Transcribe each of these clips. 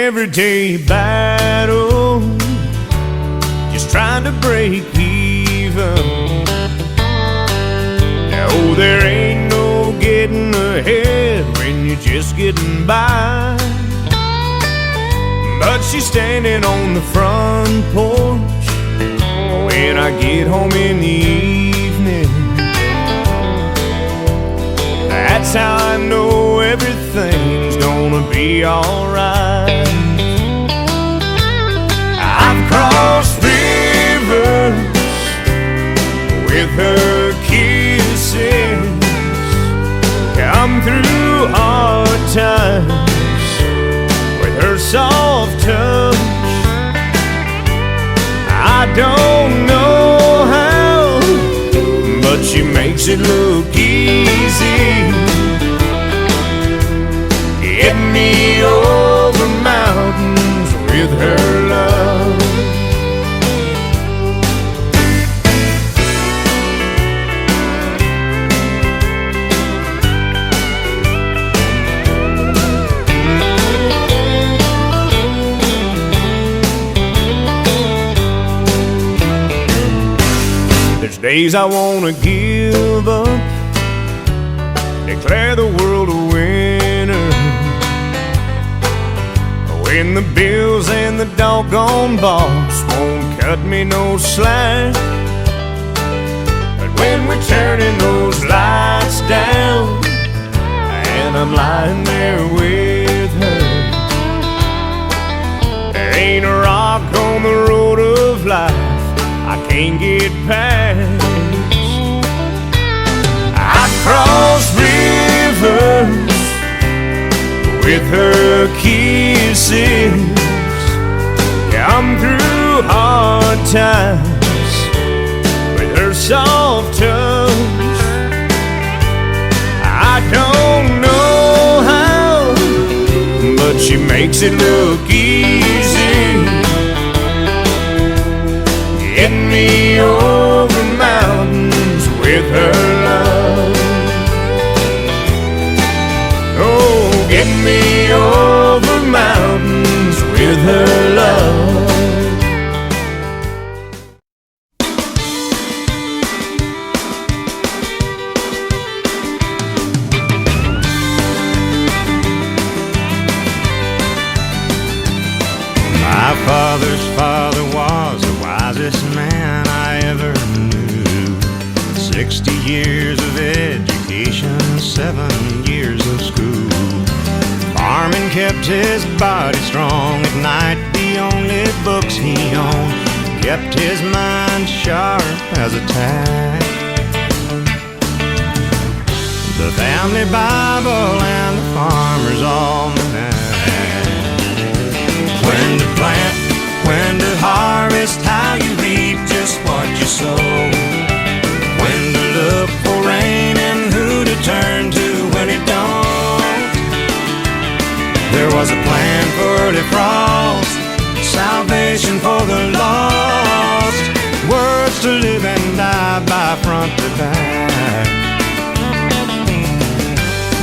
everyday battle, just trying to break even. Oh, there ain't no getting ahead when you're just getting by. But she's standing on the front porch when I get home in the evening. That's how I know everything's gonna be alright. I've crossed rivers with her kisses, come through hard times with her soft touch. I don't know how, but she makes it look easy. Get me over mountains with her love. There's days I wanna give up, declare the world a winner, when the bills and the doggone boss won't cut me no slack. But when we're turning those lights down and I'm lying there with her, there ain't a rock on the road of life I can't get past. I've crossed rivers with her kisses, come through hard times with her soft touch. I don't know how, but she makes it look easy. Get me over mountains with her love. Oh, get me over mountains with her love. My father's father was the wisest man I ever knew. 60 years of education, 7 years of school. Farming kept his body strong. At night the only books he owned kept his mind sharp as a tack. The family Bible and the farmer's almanac. When to plant, when to harvest, how you reap just what you sow. When to look for rain and who to turn to when it don't. There was a plan for early frost, salvation for the lost, words to live and die by front to back.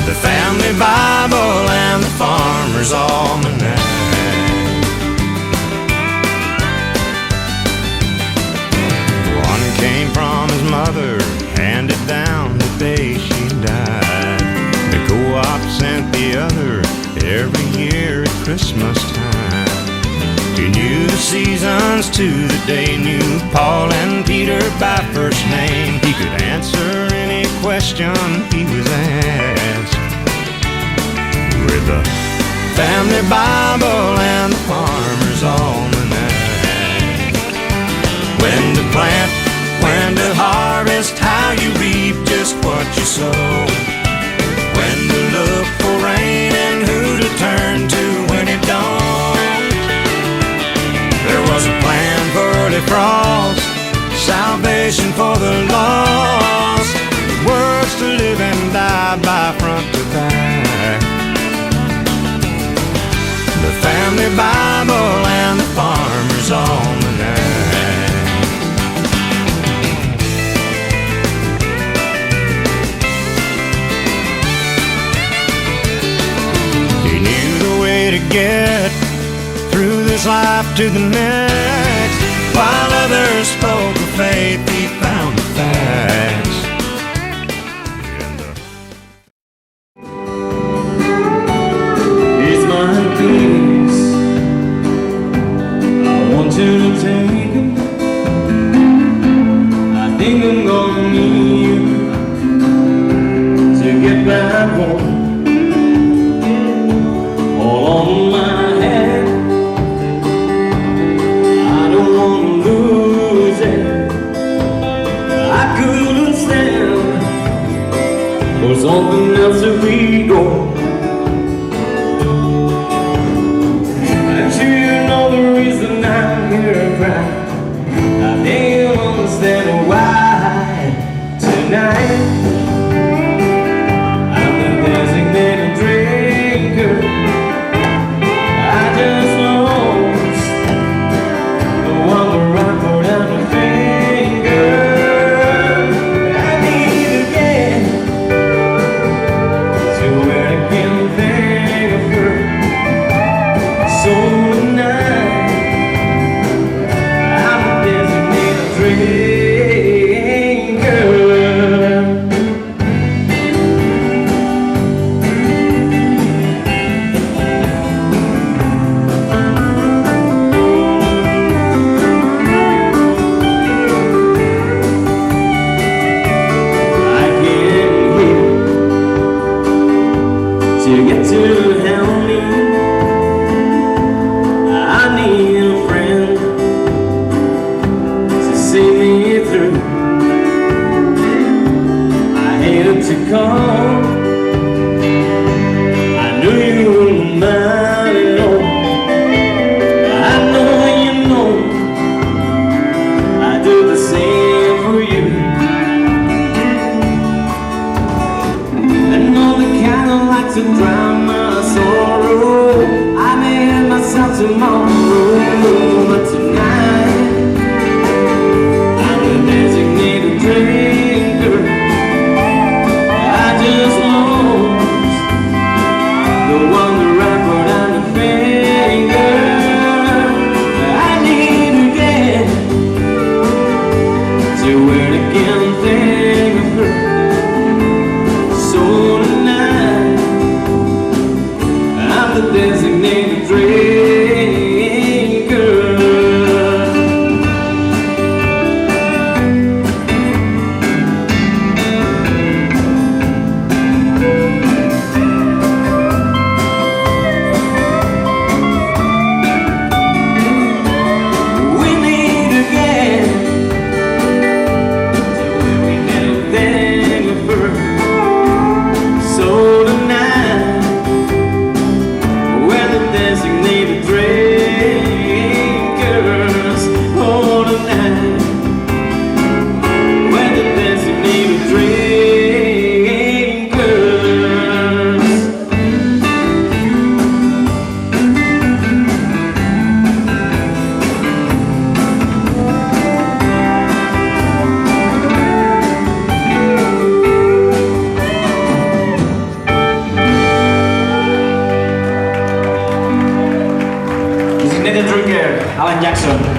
The family Bible and the farmer's almanac. Came from his mother, handed down the day she died. The co-op sent the other every year at Christmas time. He knew the seasons to the day, knew Paul and Peter by first name. He could answer any question he was asked. With the family Bible and the farmer's almanac. When to plant, when to harvest, how you reap just what you sow. When to look for rain and who to turn to when it don't. There was a plan for early frost, salvation for the lost, words to live and die by front to back. The family Bible and the farmer's almanac. To get to the next. While others spoke of faith, he found the facts. It's my peace. I want you to take it. I think I'm gonna need you to get back home. All on my head, I don't wanna lose it. I couldn't stand for something else to be gone. I'm sure you know the reason I'm here crying. I think you'll understand why tonight. I'm the designated drinker. I just lost the one where I put down the finger. I need to get to where I can think of her. So tonight, I'm a designated drinker. I can't hear to get to help me. I need a friend to see me through. I hated to call. I knew you wouldn't mind at all. I know you know I do the same for you. I know the kind of like to drown my sorrow. I may hurt myself tomorrow, but tonight I'm the designated drinker. I just lost the one that I put down the finger. I need to get to where I can think of her. So tonight, I'm the designated drinker. We need to get to where we can think of her. So tonight, we're the designated drinkers. Oh, tonight, we're the designated drinkers. Designated drinker, Alan Jackson.